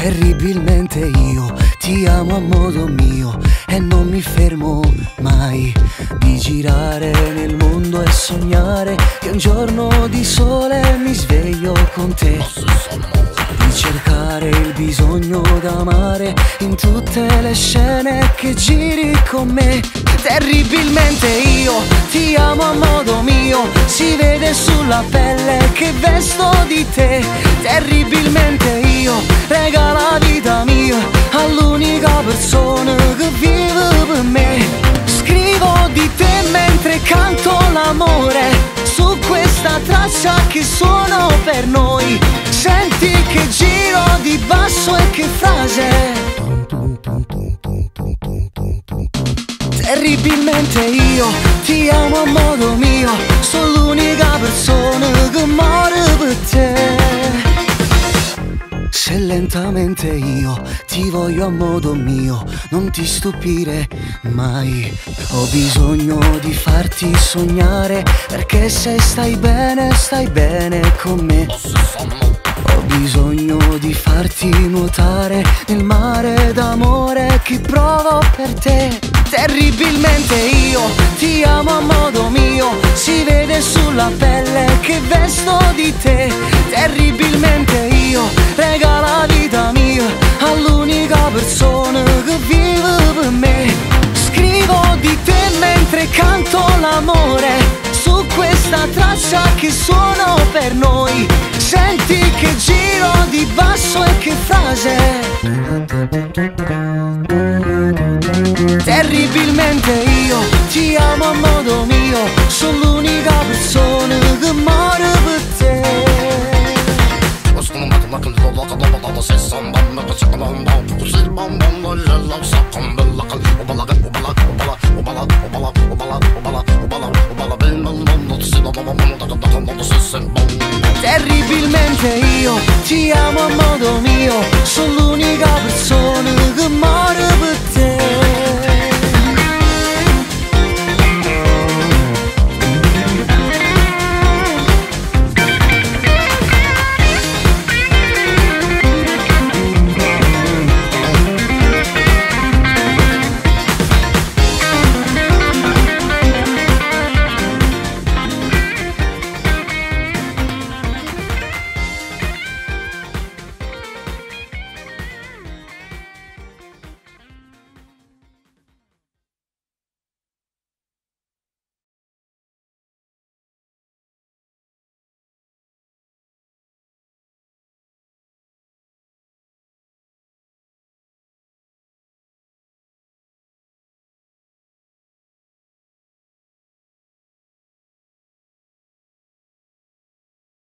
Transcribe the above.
Terribilmente io ti amo a modo mio e non mi fermo mai di girare nel mondo e sognare che un giorno di sole mi sveglio con te, di cercare il bisogno d'amare in tutte le scene che giri con me. Terribilmente io ti amo a modo mio, si vede sulla pelle che vesto di te. Terribilmente io regalo la vita mia all'unica persona che vive per me. Scrivo di te mentre canto l'amore su questa traccia che suono per noi. Senti che giro di basso e che frase. Terribilmente io ti amo a modo mio, sono l'unica persona che muore per te. Se lentamente io ti voglio a modo mio, non ti stupire mai. Ho bisogno di farti sognare, perché se stai bene con me. Ho bisogno di farti nuotare nel mare d'amore che provo per te. Terribilmente io ti amo a modo mio, si vede sulla pelle che vesto di te. Terribilmente io regalo la vita mia all'unica persona che vive per me. Scrivo di te mentre canto l'amore su questa traccia che suono per noi. Senti che giro di basso e che frase. Terribilmente io ti amo a modo mio, sono l'unica persona che muore per te. Terribilmente io ti amo a modo mio,